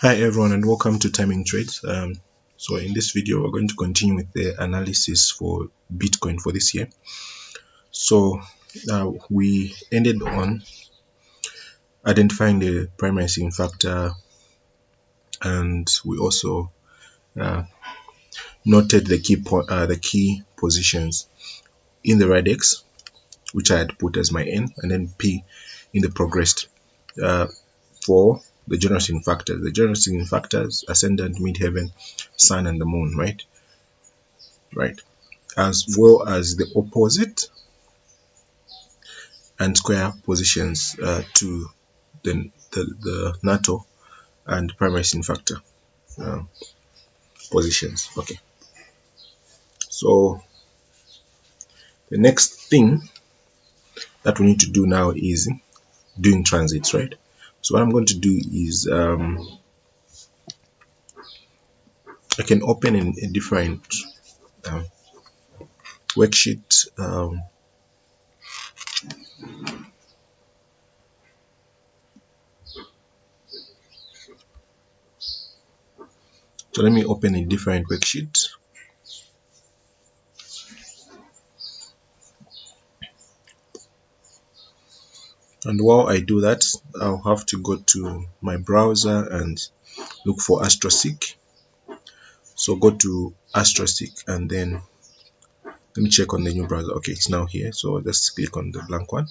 Hi everyone, and welcome to Timing Trades. So in this video we're going to continue with the analysis for Bitcoin for this year. So we ended on identifying the primary significant factor, and we also noted the key positions in the Radex, which I had put as my N, and then P in the progressed for the general significant factors. The general significant factors: ascendant, midheaven, sun, and the moon, right, as well as the opposite and square positions to the Natal and primary significant factor positions. Okay, so the next thing that we need to do now is doing transits, right? So what I'm going to do is I can open in a different worksheet. So let me open a different worksheet. And while I do that, I'll have to go to my browser and look for AstroSeek. So go to AstroSeek and then let me check on the new browser. Okay, it's now here. So just click on the blank one.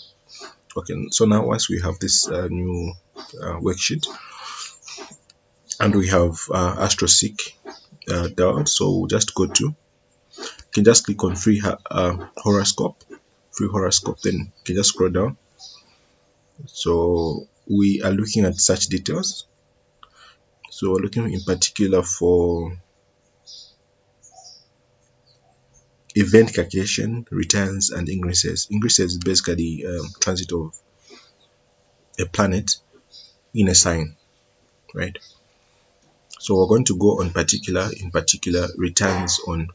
Okay, so now once we have this new worksheet and we have AstroSeek down, so we'll just go to, you can just click on free horoscope, then you can just scroll down. So we are looking at search details. So we're looking in particular for event calculation, returns, and ingresses. Ingresses is basically transit of a planet in a sign, right? So we're going to go on in particular returns on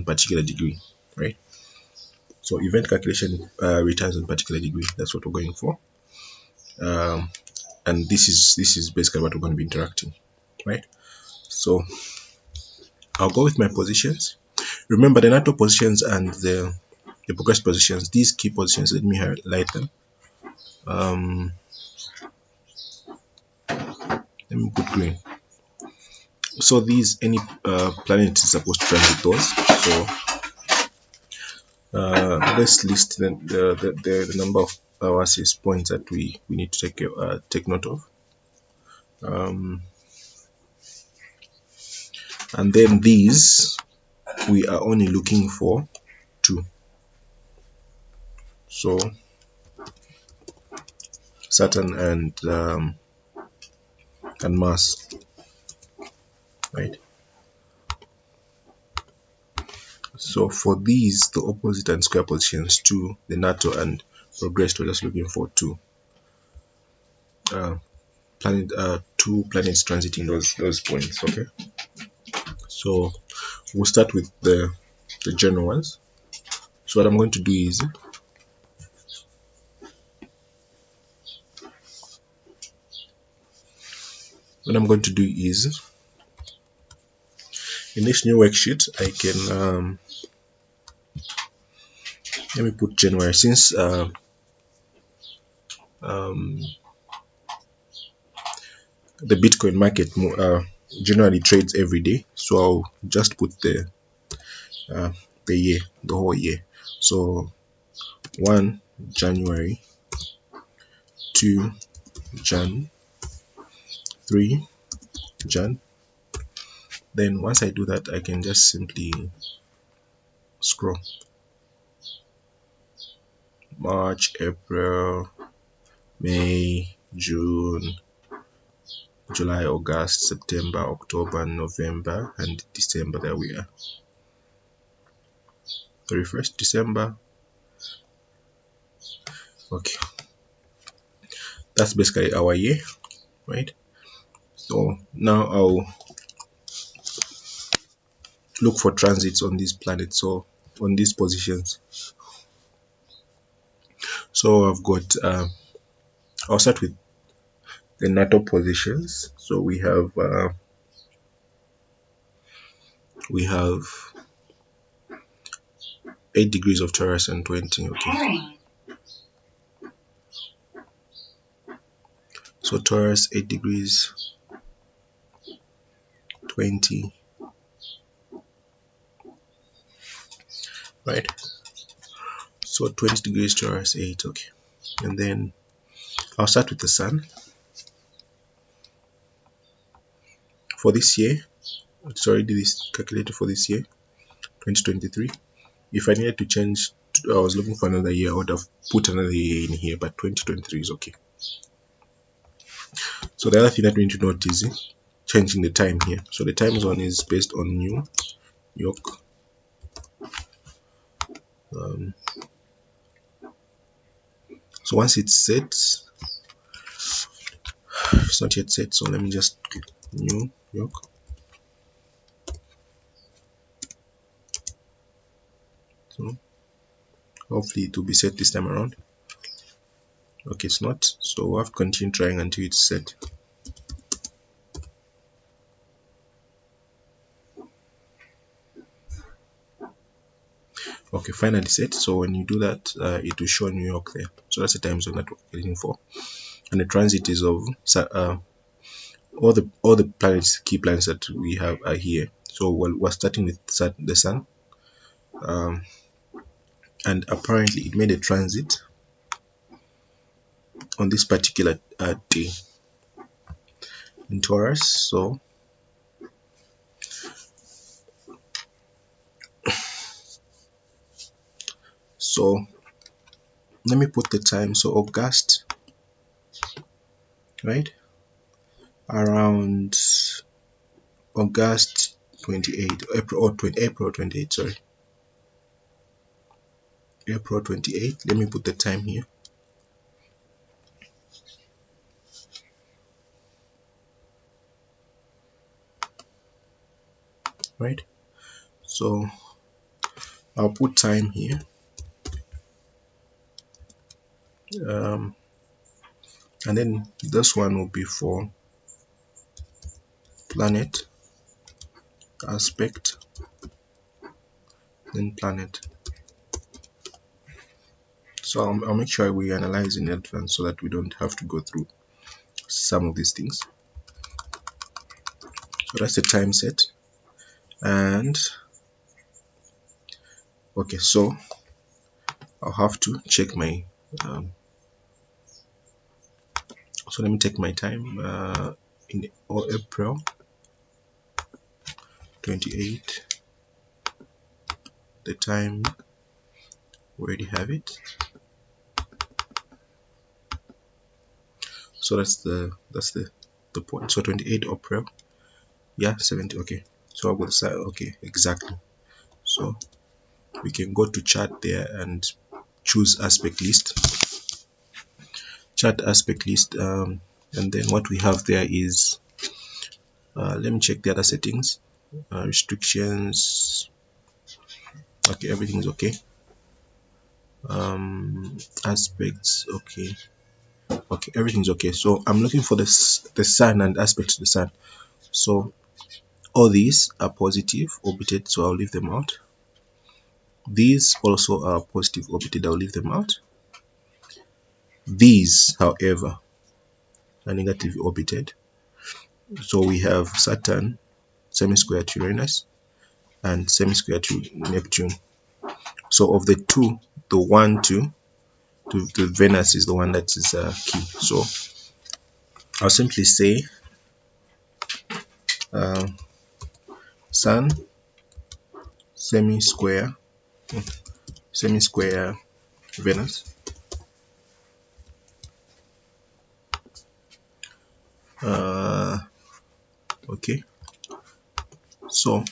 particular degree, right? So event calculation, returns on particular degree. That's what we're going for, and this is basically what we're going to be interacting, right? So I'll go with my positions. Remember the NATO positions and the progress positions. These key positions, let me highlight them. Let me put green. So these, any planet is supposed to transit those. So let's list the number of ASC points that we need to take note of. And then these, we are only looking for 2. So Saturn and Mars, right? So for these, the opposite and square positions, 2, the NATO and progressed, we're just looking for 2 planets transiting those points. Okay, so we'll start with the general ones. So what I'm going to do is in this new worksheet I can let me put January, since the Bitcoin market generally trades every day, so I'll just put the year, the whole year. So 1 January, 2 Jan, 3 Jan. Then once I do that, I can just simply scroll. March, April, May, June, July, August, September, October, November, and December. There we are. 31st December. Okay, that's basically our year, right? So now I'll look for transits on these planets, so on these positions. So I've got I'll start with the natal positions. So we have 8 degrees of Taurus and 20. Okay, so Taurus 8 degrees, 20, right? So 20 degrees Taurus 8. Okay, and then I'll start with the sun for this year. It's already this calculated for this year, 2023. If I needed to change, I was looking for another year, I would have put another year in here, but 2023 is okay. So the other thing that we need to note is changing the time here. So the time zone is based on New York. So once it's set, it's not yet set, so let me just click New York. So hopefully it will be set this time around. Okay, it's not, so we'll have to continue trying until it's set. Okay, finally set. So when you do that, it will show New York there. So that's the time zone that we're looking for, and the transit is of all the planets, key planets that we have are here. So we're starting with the sun, and apparently it made a transit on this particular day in Taurus. So let me put the time. So August, right, around August 28, April 28, sorry, April 28. Let me put the time here. Right, so I'll put time here, and then this one will be for planet, aspect, then planet. So I'll make sure we analyze in advance so that we don't have to go through some of these things. So that's the time set. And okay, so I'll have to check my so let me take my time in April 28. The time, we already have it. So that's the point. So 28 April, yeah, 70. Okay, so I'll go to okay, exactly. So we can go to chart there and choose aspect list, chart aspect list, and then what we have there is let me check the other settings, restrictions. Okay, everything's okay. Aspects, okay, everything's okay. So I'm looking for the sun and aspect to the sun. So all these are positive orbited, so I'll leave them out. These also are positive orbited, I'll leave them out. These, however, are negative orbited. So we have Saturn semi-square to Uranus and semi-square to Neptune. So of the two, the one to Venus is the one that is key. So I'll simply say Sun semi-square Venus, okay. So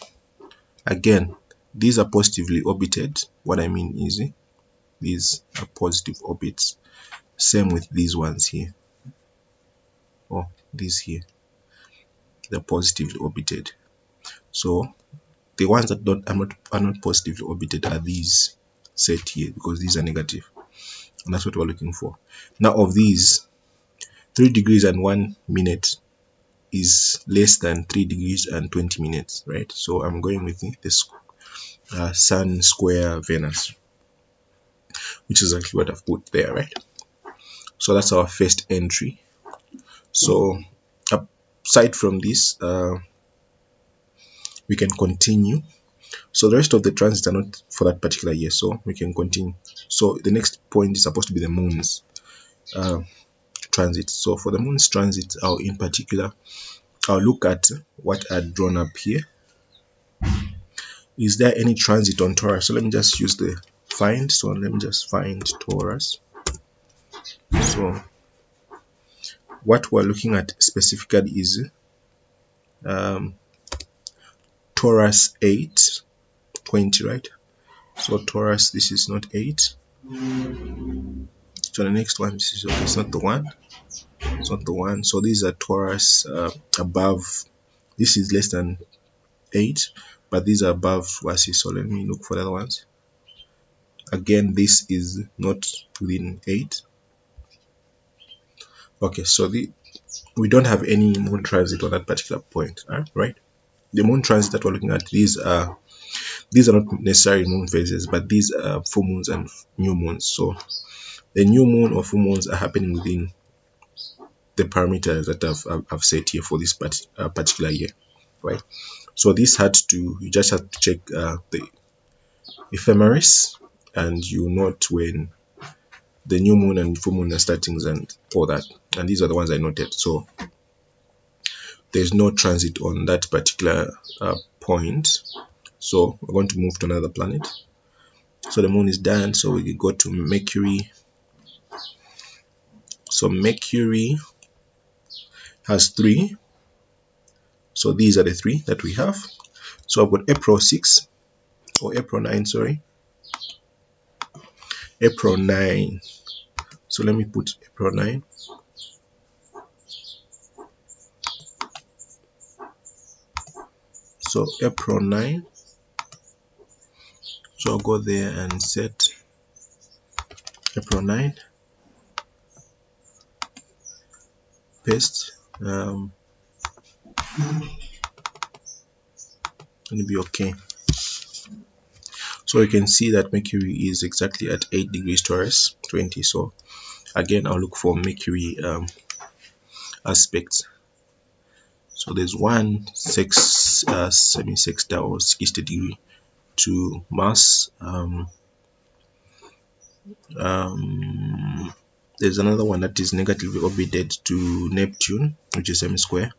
again, these are positively orbited. What I mean is these are positive orbits. Same with these ones here, or these here, they're positively orbited. So the ones that are not positively orbited are these set here, because these are negative, and that's what we're looking for. Now of these, 3 degrees and 1 minute is less than 3 degrees and 20 minutes, right? So I'm going with this Sun square Venus, which is actually what I've put there, right? So that's our first entry. So aside from this, we can continue. So the rest of the transits are not for that particular year, so we can continue. So the next point is supposed to be the moon's transit. So for the moon's transit, I'll look at what I'd drawn up here. Is there any transit on Taurus? So let me just use the find. So let me just find Taurus. So what we're looking at specifically is Taurus 820, right? So Taurus, this is not 8. So the next one, this is, it's not the one. It's not the one. So these are Taurus above. This is less than 8, but these are above Wasi. So let me look for the other ones. Again, this is not within 8. Okay, so we don't have any moon transit on that particular point, right? The moon transit that we're looking at, these are not necessarily moon phases, but these are full moons and new moons. So the new moon or full moons are happening within the parameters that I've set here for this particular year, right? So this you just had to check the ephemeris, and you note when the new moon and full moon are starting and all that. And these are the ones I noted. So there's no transit on that particular point. So we're going to move to another planet. So the moon is done. So we go to Mercury. So Mercury has 3. So these are the 3 that we have. So I've got April 6 or April 9, sorry. April 9. So let me put April 9. So April 9. So I'll go there and set April 9. Paste. Gonna be okay. So you can see that Mercury is exactly at 8 degrees Taurus 20. So again, I'll look for Mercury aspects. So there's one semi-sextile or 60 degree to Mars. There's another one that is negatively orbited to Neptune, which is semi-square.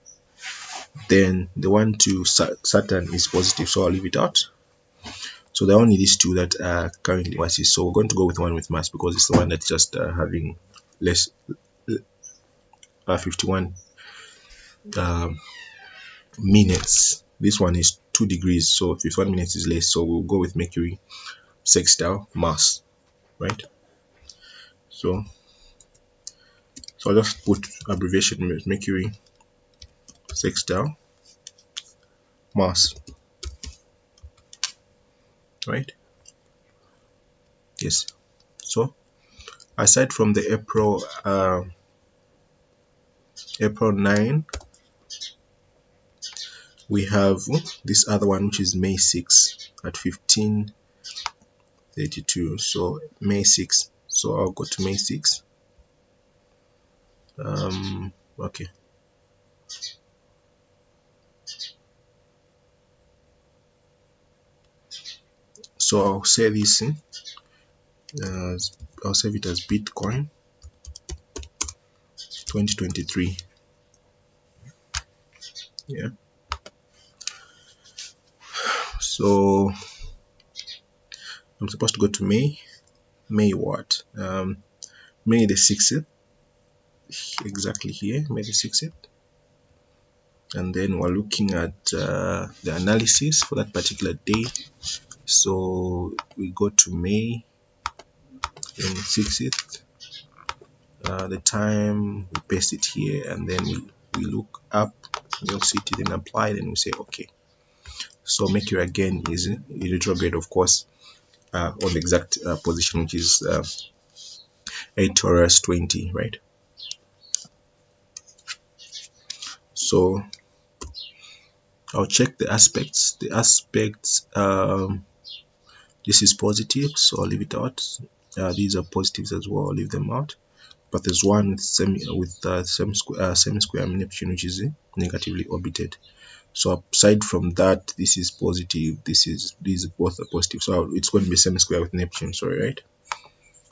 Then the one to Saturn is positive, so I'll leave it out. So there are only these 2 that are currently Wasi. So we're going to go with one with Mars because it's the one that's just having less 51 minutes. This one is 2 degrees, so 51 minutes is less. So we'll go with Mercury sextile Mars, right? So I'll just put abbreviation Mercury sextile Mars, right? Yes. So aside from the April 9, we have this other one, which is May 6 at 15:32. So May 6. So I'll go to May 6. Okay. So I'll say this I'll save it as Bitcoin 2023. Yeah. So I'm supposed to go to May what? May the 6th, exactly here, May the 6th. And then we're looking at the analysis for that particular day. So we go to May 6th. The time, we paste it here, and then we look up New York City, then apply, then we say okay. So Mercury again is in retrograde, of course, on the exact position, which is 8 Taurus 20, right? So I'll check the aspects. This is positive, so I'll leave it out. These are positives as well, I'll leave them out. But there's one with semi square Neptune, which is negatively orbited. So aside from that, this is positive. These both are positive. So it's going to be semi square with Neptune. Sorry, right?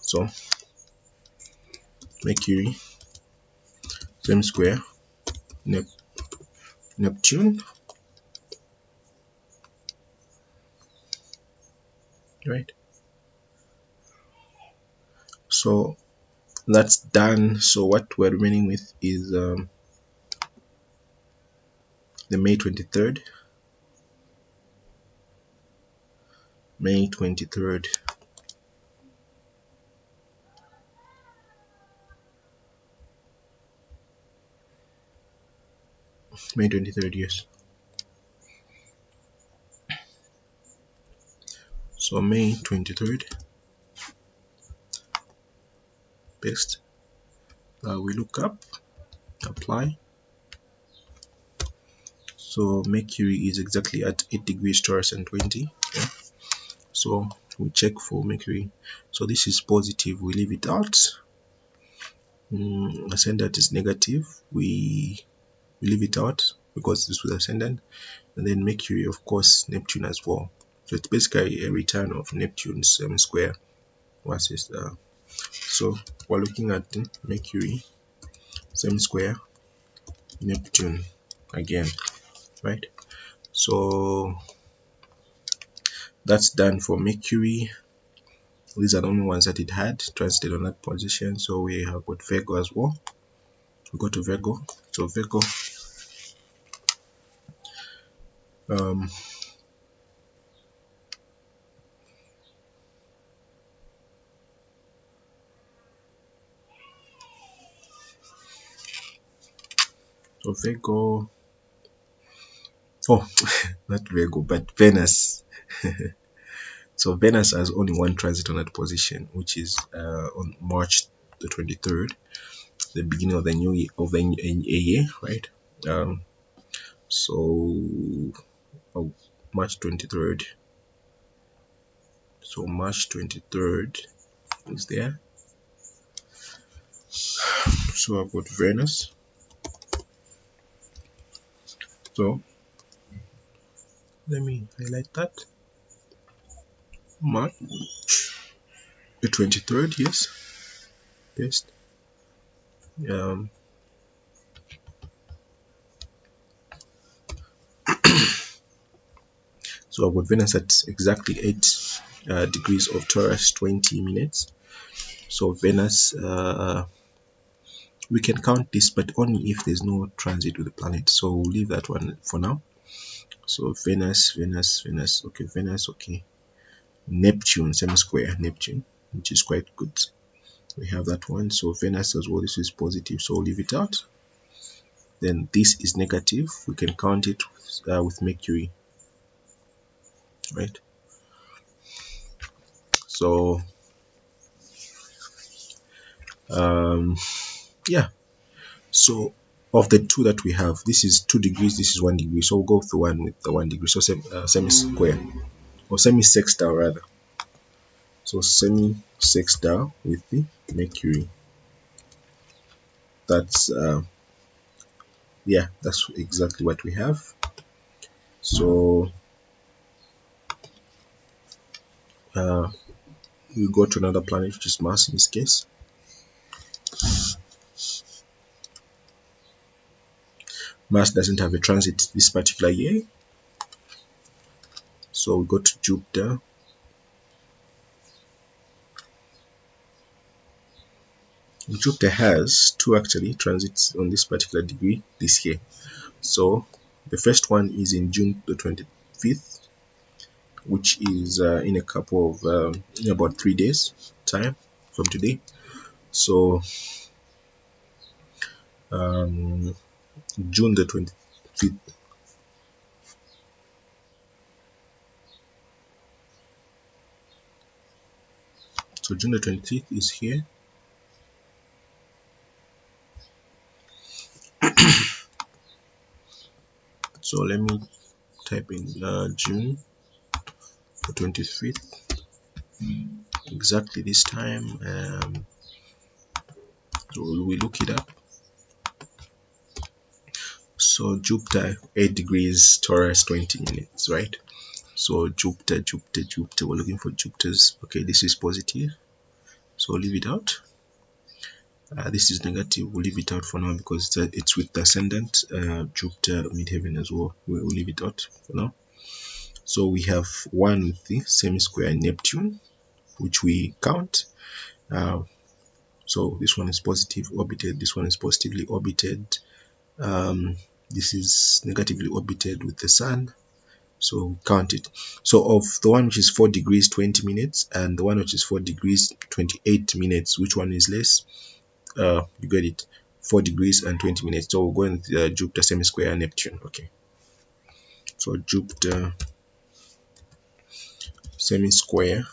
So Mercury semi square Neptune, right? So that's done. So what we're remaining with is the May 23rd. May 23rd. May 23rd, yes. So May 23rd, paste. We look up, apply. So Mercury is exactly at 8 degrees Taurus and 20. Okay? So we check for Mercury. So this is positive, we leave it out. Ascendant is negative, we leave it out because this was ascendant. And then Mercury, of course, Neptune as well. So it's basically a return of Neptune's square versus so we're looking at Mercury same square Neptune again, right? So that's done for Mercury. These are the only ones that it had transited on that position. So we have got Virgo as well. We go to Virgo. So Virgo, um, so Virgo. Oh, not Virgo, but Venus. So Venus has only one transit on that position, which is on March the 23rd, the beginning of the new year, of the year, right? So oh, March 23rd. So March 23rd is there. So I've got Venus. So let me highlight that. March the 23rd, yes. Paste. So I've got Venus at exactly 8 degrees of Taurus, 20 minutes. So Venus, we can count this, but only if there's no transit with the planet. So we'll leave that one for now. So Venus, okay, Venus, okay. Neptune, semi square Neptune, which is quite good. We have that one. So Venus as well, this is positive, so we'll leave it out. Then this is negative, we can count it with Mercury, right? So yeah, so of the two that we have, this is 2 degrees, this is 1 degree, so we'll go with the one with the 1 degree. So semi square, or semi sextile rather. So semi sextile with the Mercury. That's yeah, that's exactly what we have. So we go to another planet, which is Mars in this case. Mars doesn't have a transit this particular year, so we go to Jupiter. Jupiter has 2 actually transits on this particular degree this year. So the first one is in June the 25th, which is in a couple of in about 3 days time from today. So June the 25th. So June the 25th is here. So let me type in June 25th, exactly this time. So we look it up. So Jupiter 8 degrees Taurus 20 minutes, right? So Jupiter, we're looking for Jupiter's. Okay, this is positive, so leave it out. This is negative, we'll leave it out for now because it's with the ascendant Jupiter midheaven as well. We'll leave it out for now. So we have one with the semi-square Neptune, which we count. So this one is positive orbited, this one is positively orbited, this is negatively orbited with the Sun, so count it. So of the one which is 4 degrees 20 minutes and the one which is 4 degrees 28 minutes, which one is less? You get it, 4 degrees and 20 minutes. So we'll go in Jupiter semi-square Neptune. Okay, so Jupiter semi-square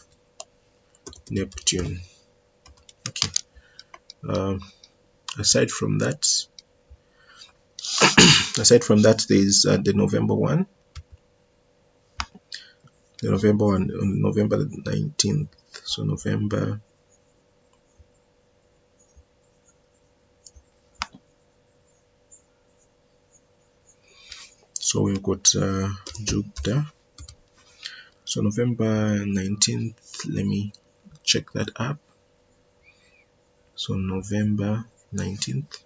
Neptune. Okay, aside from that there is the November one. The November one on November the 19th. So November, so we've got Jupiter. So November 19th, let me check that up. So November 19th,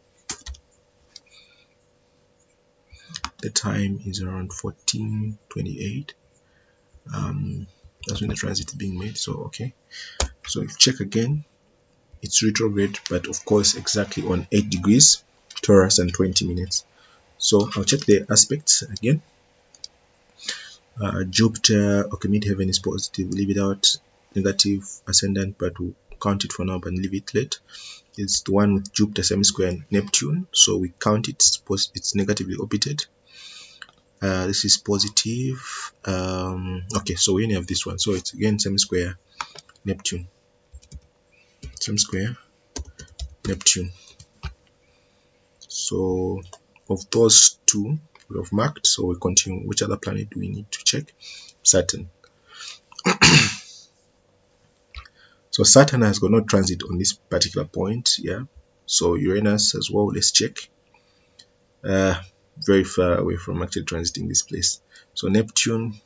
the time is around 14:28. That's when the transit is being made. So okay, so if check again, it's retrograde, but of course exactly on 8 degrees Taurus and 20 minutes. So I'll check the aspects again. Jupiter, okay, midheaven is positive, leave it out. Negative ascendant, but we'll count it for now and leave it late. It's the one with Jupiter semi-square and Neptune, so we count it. It's negatively orbited. This is positive. Okay, so we only have this one, so it's again semi-square Neptune, semi-square Neptune. So of those two we have marked, so we continue. Which other planet do we need to check? Saturn. So Saturn has got no transit on this particular point, yeah. So Uranus as well, let's check. Very far away from actually transiting this place. So Neptune,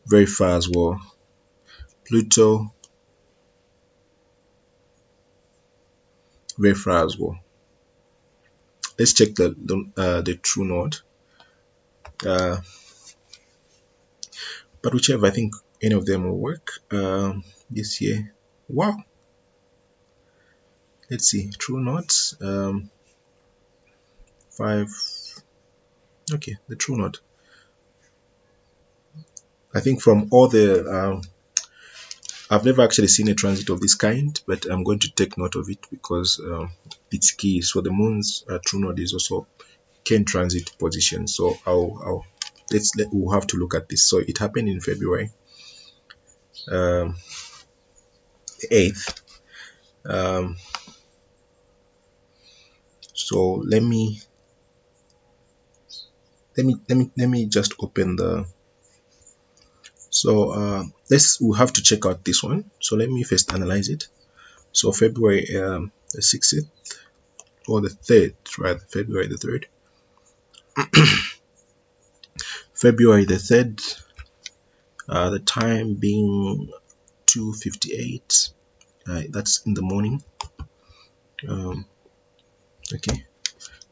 very far as well. Pluto, very far as well. Let's check the true north. But whichever, I think any of them will work this year. Wow. Let's see, true north. 5. Okay, the true north. I think from all the I've never actually seen a transit of this kind, but I'm going to take note of it because it's key. So the moon's true north is also can transit position. So we'll have to look at this. So it happened in February 8th. So let me just open the. So we'll have to check out this one. So let me first analyze it. So February the 6th or the 3rd, right? February the 3rd. February the 3rd. The time being 2:58. That's in the morning. Okay.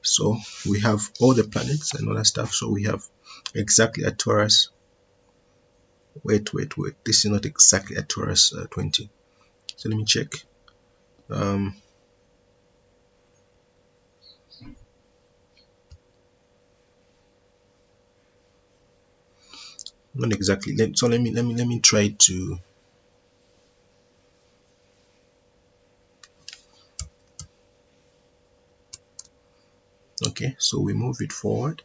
So we have all the planets and all that stuff. So we have exactly a Taurus. Wait. This is not exactly a Taurus 20. So let me check. Not exactly. So let me try to. Okay, so we move it forward.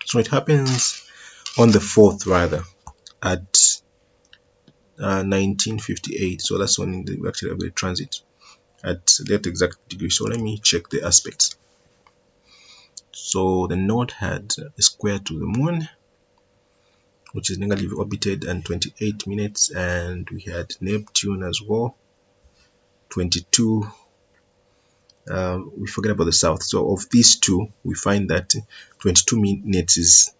So it happens on the 4th rather at 1958. So that's when we actually have the transit at that exact degree. So let me check the aspects. So the node had a square to the moon, which is negatively orbited, and 28 minutes, and we had Neptune as well, 22. We forget about the south. So of these two, we find that 22 minutes is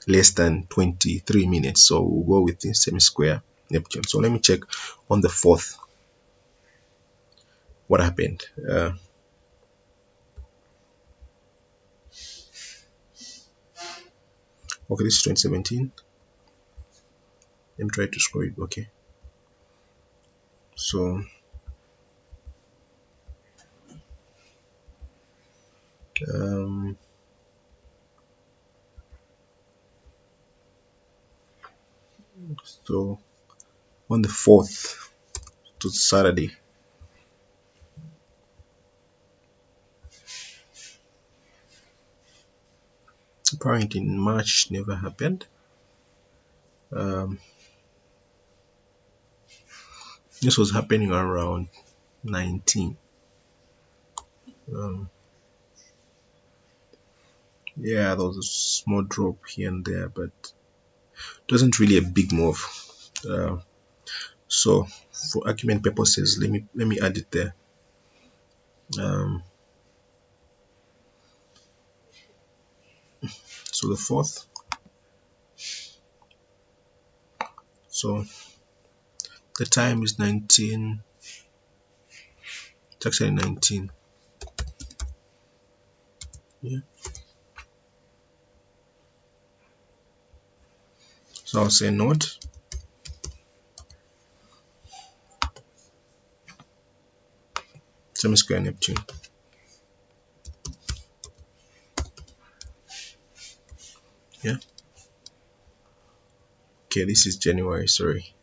less than 23 minutes. So we'll go with the semi-square Neptune. So let me check on the 4th what happened. Okay, this is 2017. Let me try to scroll it. Okay, so so on the 4th, to Saturday, apparently in March never happened. This was happening around 19. Yeah, there was a small drop here and there, but it wasn't really a big move. So for argument purposes, let me add it there. So the 4th, so the time is 19. It's actually 19. Yeah. So I'll say node, semi-square Neptune. Yeah. Okay, this is January. Sorry.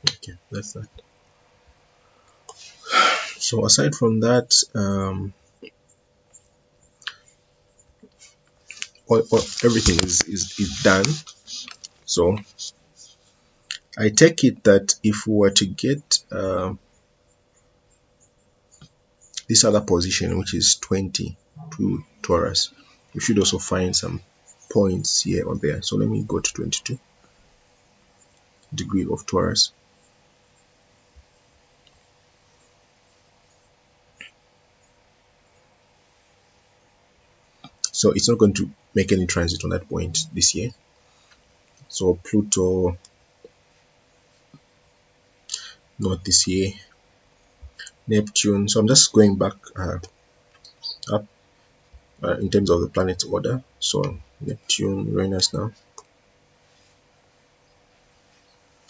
Okay, that's that. So aside from that, everything is done. So I take it that if we were to get this other position, which is 20 to Taurus, we should also find some points here or there. So let me go to 22 degree of Taurus. So it's not going to make any transit on that point this year. So Pluto, not this year. Neptune. So I'm just going back up in terms of the planet order. So Neptune, Uranus now.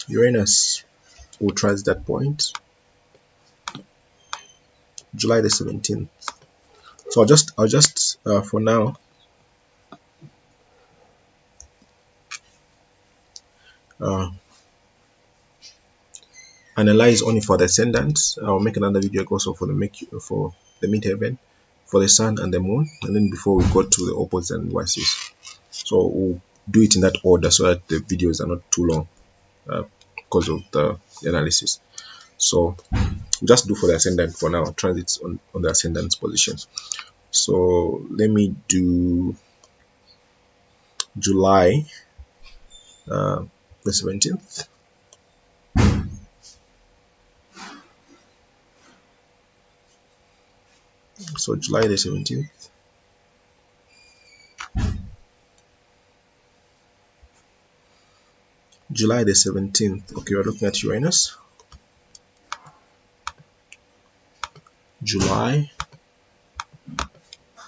Uranus will transit that point July the 17th. So I'll just for now analyze only for the ascendant. I'll make another video also for the midheaven, for the sun and the moon, and then before we go to the opposite and vices. So we'll do it in that order so that the videos are not too long because of the analysis. So just do for the ascendant for now, transits on the ascendant's position. So let me do July the 17th. So July the 17th. July the 17th. Okay, we're looking at Uranus. July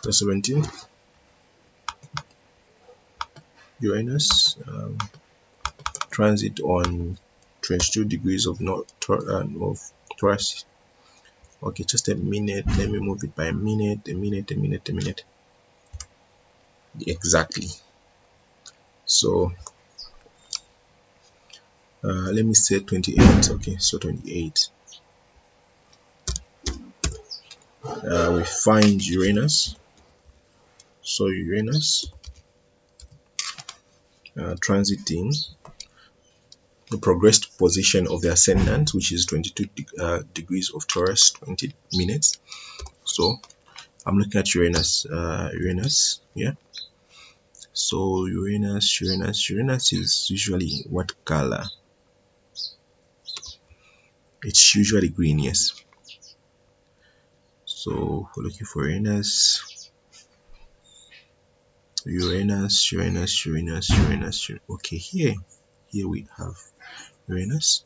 the 17th. Uranus transit on 22 degrees of Taurus. Okay, just a minute. Let me move it by a minute. Exactly. So let me say 28. Okay, so 28. We find Uranus. So Uranus transiting the progressed position of the ascendant, which is 22 degrees of Taurus, 20 minutes. So I'm looking at Uranus. Yeah. So Uranus is usually what color? It's usually green, yes. So we're looking for Uranus. Okay, here we have Uranus,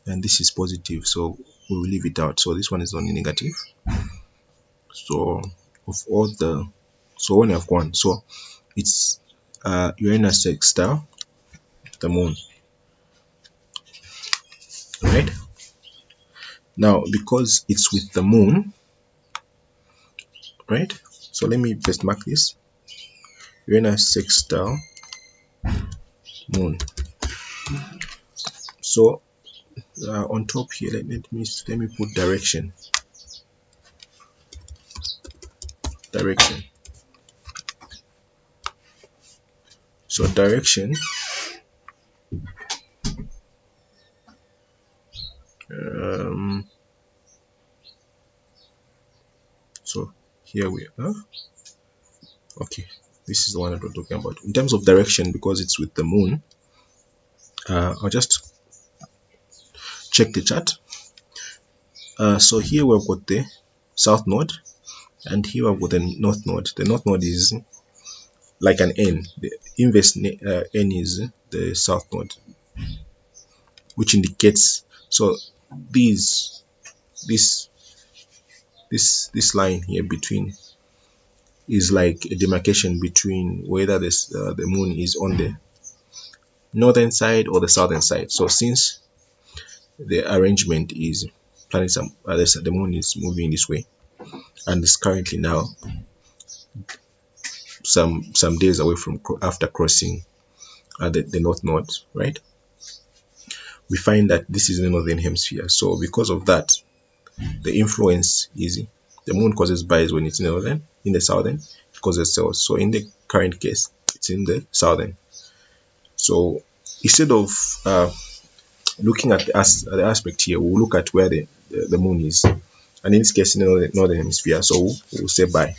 and this is positive, so we will leave it out. So this one is only negative. So of all the, so when I've gone, so it's Uranus sextile the moon, right? Now because it's with the moon, right? So let me just mark this: Uranus sextile moon. So on top here, let me put direction. So direction, so here we are. Okay, this is the one that we're talking about in terms of direction, because it's with the moon. I'll just check the chart. So here we've got the south node, and here we've got the north node. The north node is like an N. The inverse N is the south node, which indicates, so this line here between is like a demarcation between whether this the moon is on the northern side or the southern side. So since the arrangement is planets, the moon is moving this way, and is currently now some days away from after crossing the north node, right? We find that this is in the northern hemisphere. So because of that, the influence is the moon causes buys when it's in the northern. In the southern, it causes sells. So in the current case, it's in the southern. So instead of looking at the aspect here, we'll look at where the moon is, and in this case, in the northern hemisphere. So we'll say buy,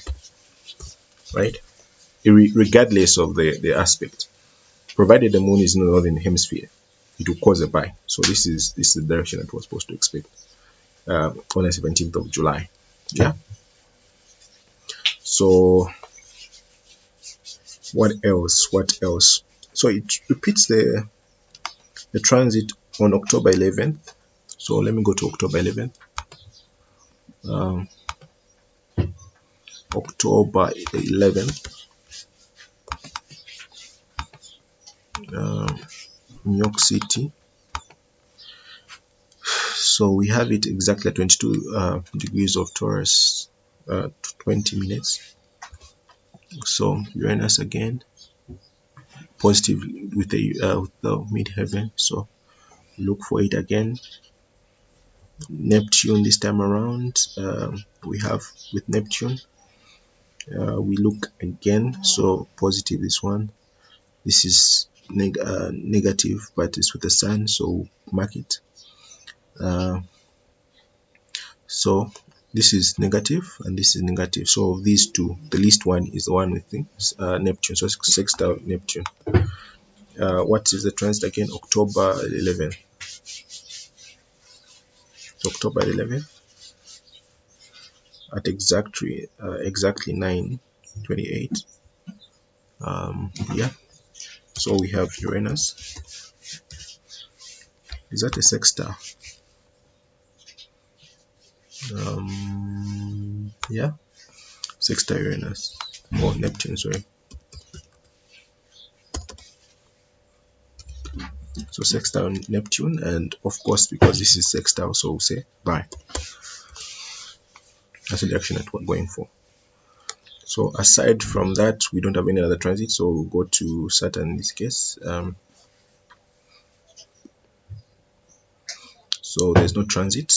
right? Regardless of the aspect, provided the moon is in the northern hemisphere, it will cause a buy. So this is the direction that we're supposed to expect on the 17th of July. Yeah. So what else? So it repeats the transit on October 11th. So let me go to October 11th. October 11th, New York City. So we have it exactly at 22 degrees of Taurus, 20 minutes. So Uranus again, positive with the midheaven. So look for it again. Neptune this time around. We have with Neptune, we look again. So positive this one. This is negative, but it's with the sun, so mark it. So this is negative and this is negative. So of these two, the least one is the one with the Neptune. So sextile Neptune. What is the transit again? October 11th. So October 11th at exactly 9:28. Yeah. So we have Uranus. Is that a sextile? Yeah, sextile Uranus or Neptune, sorry. So sextile Neptune, and of course because this is sextile, so we'll say bye. That's the direction that we're going for. So aside from that, we don't have any other transit, so we'll go to Saturn in this case. So there's no transit.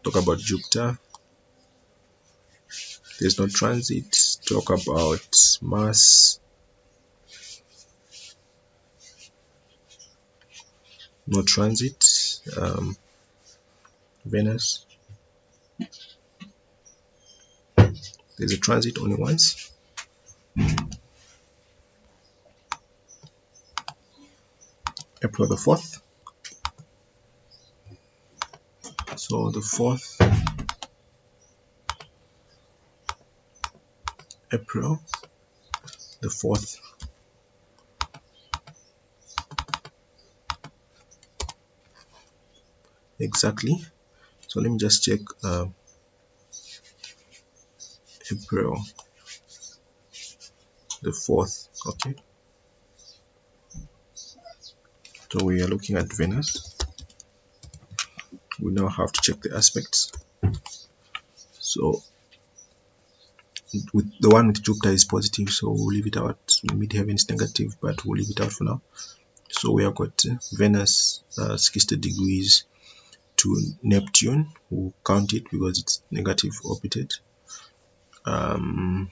Talk about Jupiter. there's no transit. Talk about Mars, no transit. Venus, there's a transit only once. April the 4th. So the 4th April, the 4th. Exactly. So let me just check. April the 4th. Okay. So we are looking at Venus. We now have to check the aspects. So with the one with Jupiter is positive, so we'll leave it out. Midheaven is negative, but we'll leave it out for now. So we have got Venus 60 degrees to Neptune. We'll count it because it's negative orbited. There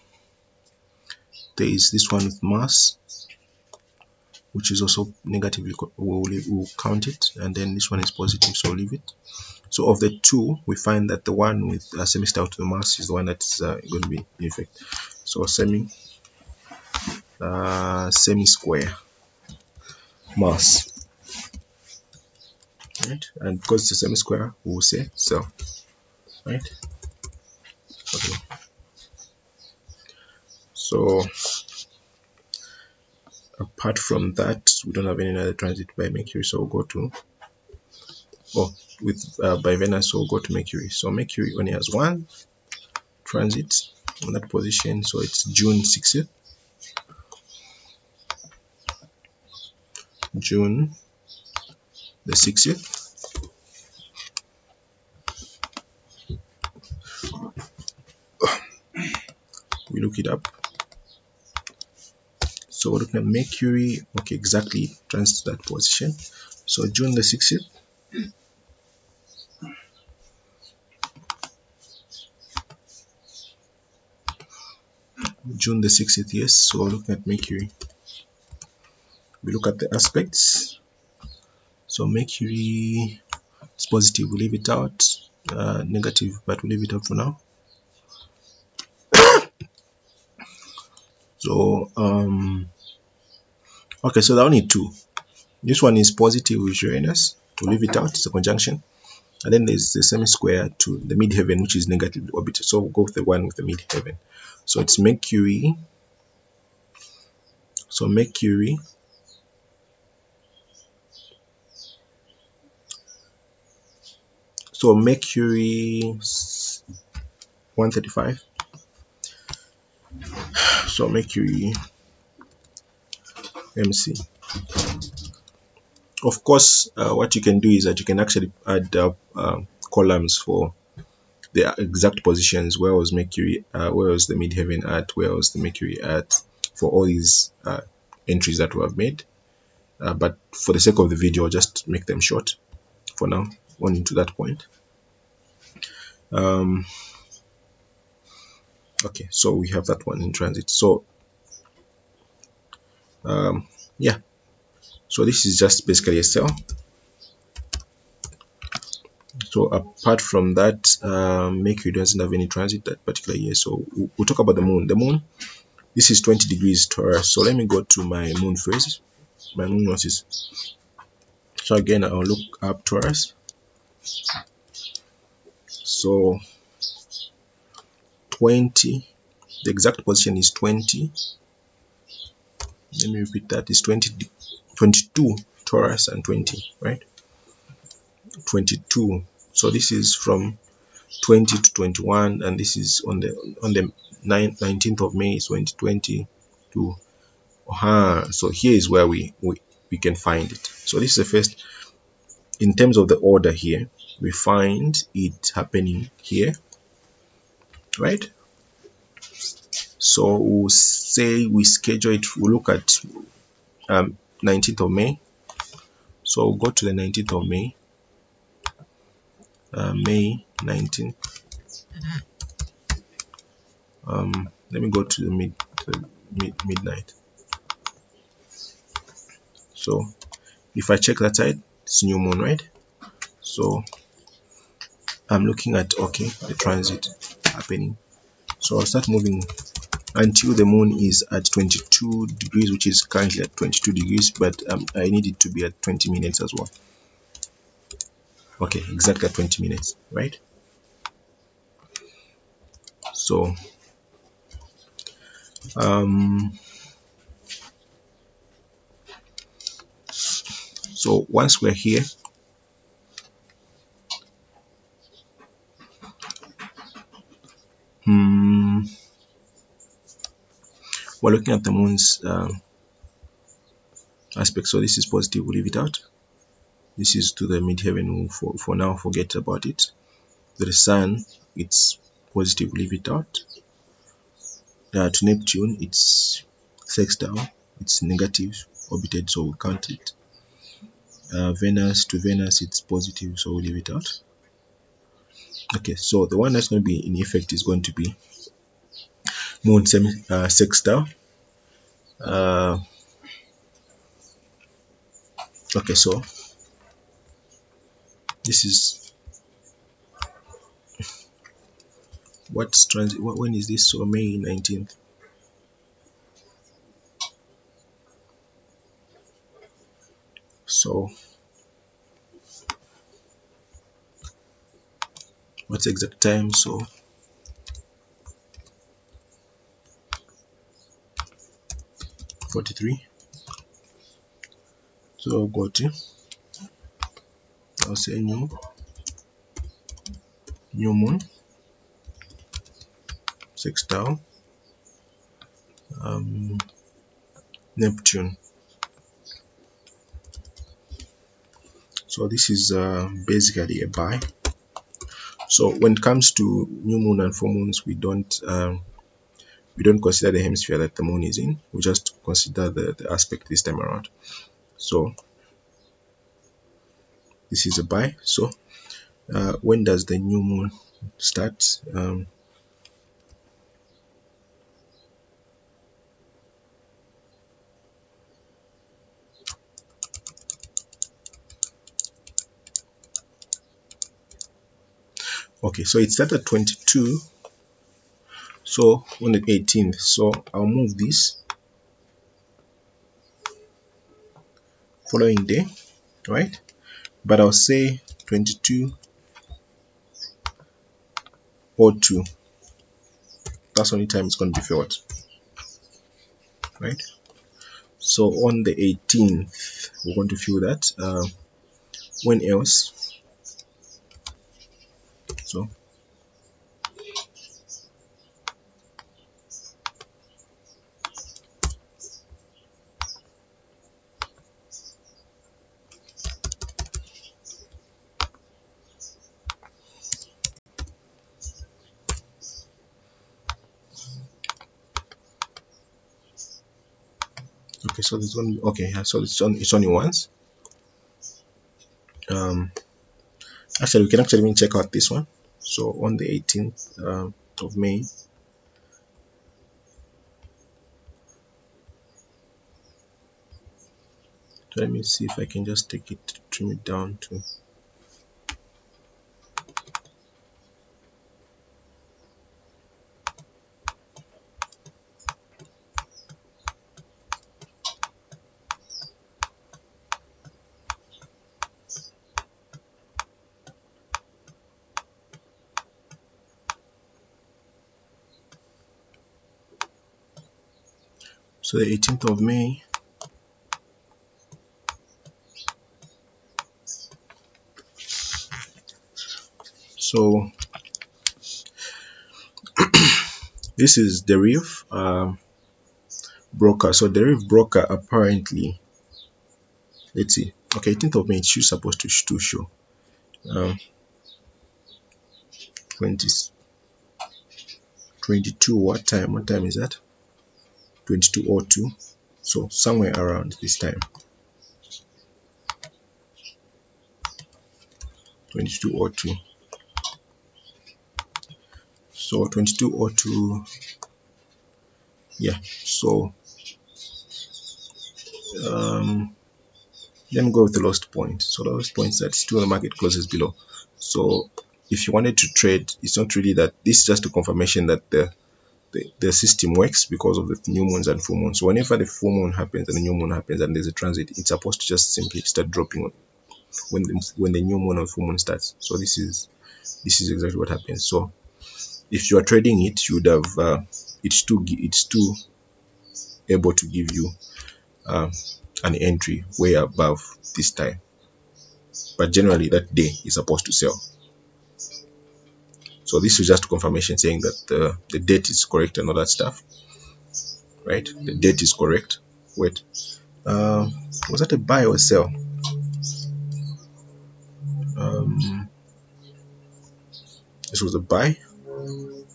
is this one with Mars, which is also negative. We'll count it, and then this one is positive, so we'll leave it. So of the two, we find that the one with semi-star to the Mars is the one that's going to be in effect. So semi-square Mars, right? And because it's a semi-square, we'll say so, right? Okay. So apart from that, we don't have any other transit by Mercury, so we'll go to by Venus, so we'll go to Mercury. So Mercury only has one transit on that position, so it's June 60th. June the 60th. We look it up. So we're looking at Mercury. Okay, exactly, transit that position. So June the 60th. June the 60th, yes. So we're looking at Mercury. We look at the aspects. So Mercury is positive, we leave it out. Negative, but we leave it out for now. So okay, so there are only two. This one is positive with Uranus, to leave it out, it's a conjunction. And then there's the semi-square to the midheaven, which is negatively orbited. So we'll go with the one with the midheaven. So it's Mercury. So Mercury Mercury 135. So Mercury, let me see. Of course, what you can do is that you can actually add up columns for the exact positions. Where was Mercury? Where was the midheaven at? Where was the Mercury at? For all these entries that we have made. But for the sake of the video, I'll just make them short for now, only to that point. Okay, so we have that one in transit. So yeah, so this is just basically a cell. So apart from that, Mercury doesn't have any transit that particular year. So we'll talk about the moon. The moon, this is 20 degrees Taurus. So let me go to my moon first. My moon notice. So again, I'll look up Taurus. So 20, the exact position is 20. Let me repeat that. It's 22 Taurus and 20, right? 22. So this is from 20 to 21, and this is on the 19th of May 2020 to so here is where we can find it. So this is the first, in terms of the order here, we find it happening here, right? So we'll say we schedule it, we'll look at 19th of May. So we'll go to the 19th of May, May 19th. Let me go to the midnight. So if I check that side, it's new moon, right? So I'm looking at, okay, the transit happening. So I'll start moving until the moon is at 22 degrees, which is currently at 22 degrees, but I need it to be at 20 minutes as well. Okay, exactly at 20 minutes, right? So so once we're here, we're looking at the moon's aspect. So this is positive, we'll leave it out. This is to the midheaven, for now forget about it. The sun, it's positive, leave it out. To Neptune, it's sextile, it's negative, orbited, so we count it. Venus, to Venus, it's positive, so we'll leave it out. Okay, so the one that's going to be in effect is going to be moon sextile. Okay, so this is what's transit. When is this? So May 19th. So what's the exact time? So 43. So I'll go to, I'll say new moon sextile Neptune. So this is basically a buy. So when it comes to new moon and full moons, we don't consider the hemisphere that the moon is in. We just consider the aspect this time around. So this is a buy. So when does the new moon start? Okay, so it started at 22, so on the 18th. So I'll move this following day, right? But I'll say 22:02. That's the only time it's going to be felt, right? So on the 18th, we're going to feel that. When else? So okay, so there's only, okay, yeah, so it's only once. Actually, we can actually even check out this one. So on the 18th of May, so let me see if I can just take it, trim it down to, so the 18th of May. So this is the reef broker. So the reef broker apparently, let's see, okay, 18th of May, it's supposed to show 20 22. What time is that? 22:02. So somewhere around this time, 22:02. So 2202, yeah. So let me go with the lowest point. So the lowest point is that still the market closes below. So if you wanted to trade, it's not really that. This is just a confirmation that the system works because of the new moons and full moons. So whenever the full moon happens and the new moon happens and there's a transit, it's supposed to just simply start dropping when the new moon or full moon starts. So this is exactly what happens. So if you are trading it, you would have it's too able to give you an entry way above this time. But generally that day is supposed to sell. So this is just confirmation saying that the date is correct and all that stuff, right? The date is correct. Wait, was that a buy or a sell? Um, this was a buy,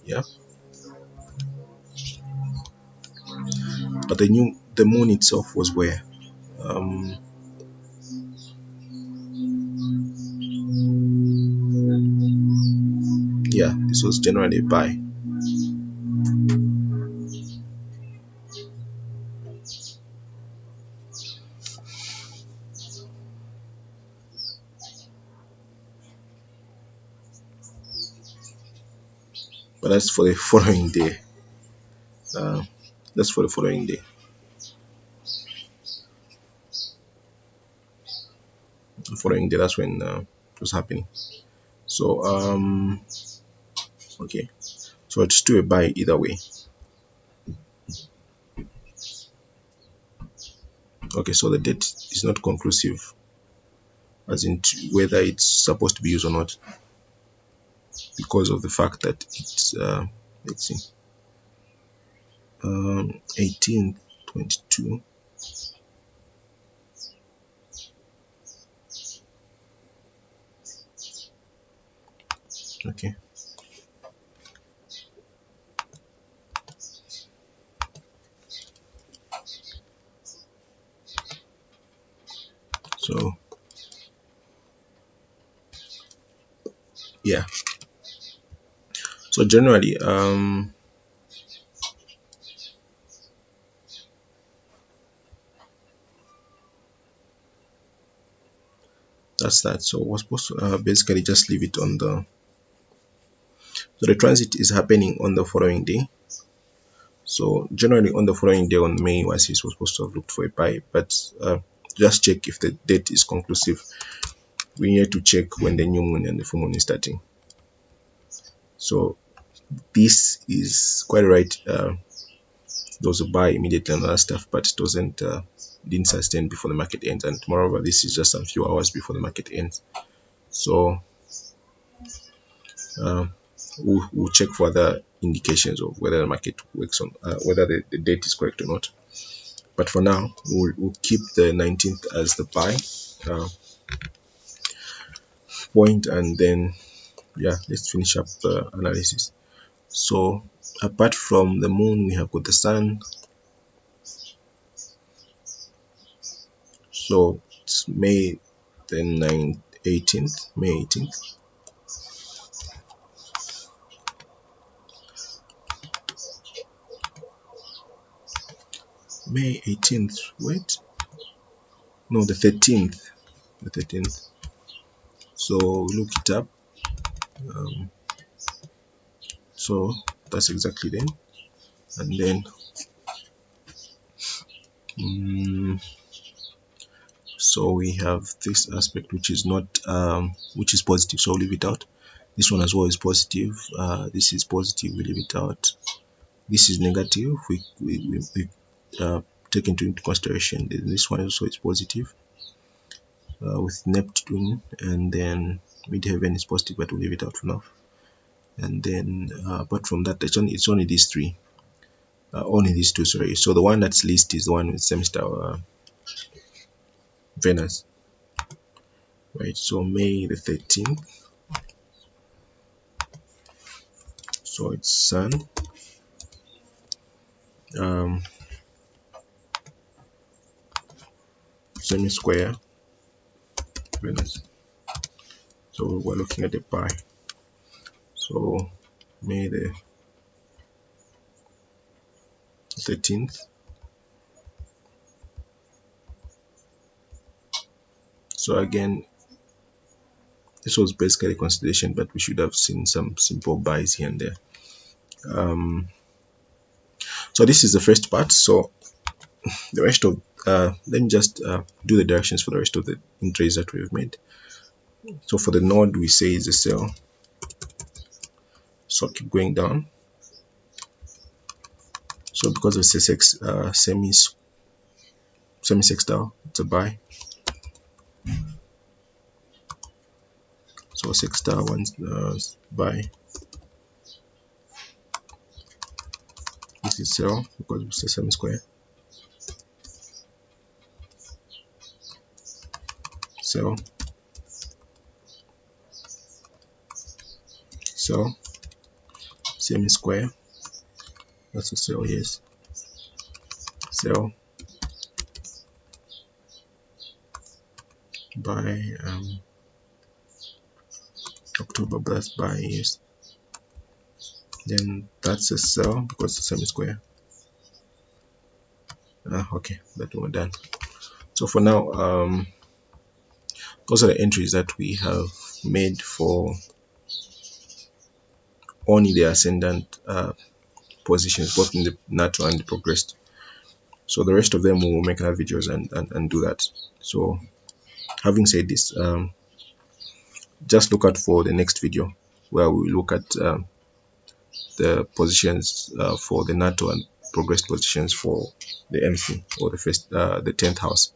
yeah. But the moon itself was where? Um, yeah, this was generally a buy. But that's for the following day. Uh, that's for the following day. The following day, that's when it was happening. So okay, so it's still a buy either way. Okay, so the date is not conclusive as in whether it's supposed to be used or not, because of the fact that it's let's see, 18th 22. Okay, so yeah, so generally that's that. So we're supposed to basically just leave it on the, so the transit is happening on the following day. So generally on the following day on May, YCs was supposed to have looked for a buy, but just check if the date is conclusive. We need to check when the new moon and the full moon is starting. So this is quite right. There was a buy immediately and other stuff, but it didn't sustain before the market ends. And moreover, this is just a few hours before the market ends. So we'll check for other indications of whether the market works on whether the date is correct or not. But for now, we'll keep the 19th as the buy point, and then yeah, let's finish up the analysis. So apart from the moon, we have got the sun. So it's May the 18th, May 18th. May 18th, wait, no, the 13th, the 13th. So look it up. So that's exactly then, and then so we have this aspect which is not which is positive, so we'll leave it out. This one as well is positive. This is positive, we leave it out. This is negative, we take into consideration. This one also is positive with Neptune, and then midheaven is positive, but we'll leave it out for now. And then apart from that, it's only these three, only these two, sorry. So the one that's least is the one with semester Venus, right? So May the 13th, so it's Sun, semi square Venus. So we're looking at the pi. So May the 13th. So again, this was basically constellation, but we should have seen some simple buys here and there. So this is the first part. So the rest of let me just do the directions for the rest of the entries that we've made. So for the node, we say is a sell, so keep going down. So because of semi-sextile, it's a buy. So sextile one's buy. This is sell because it's a semi-square. Sell, sell, semi-square. That's a sell, yes. Sell, buy, October, that's buy, yes. Then that's a sell because it's a semi-square. Okay, that one done. So for now, those are the entries that we have made for only the ascendant positions, both in the natal and the progressed. So the rest of them will make other videos and do that. So having said this, just look out for the next video where we look at the positions for the natal and progressed positions for the MC, or the 10th house.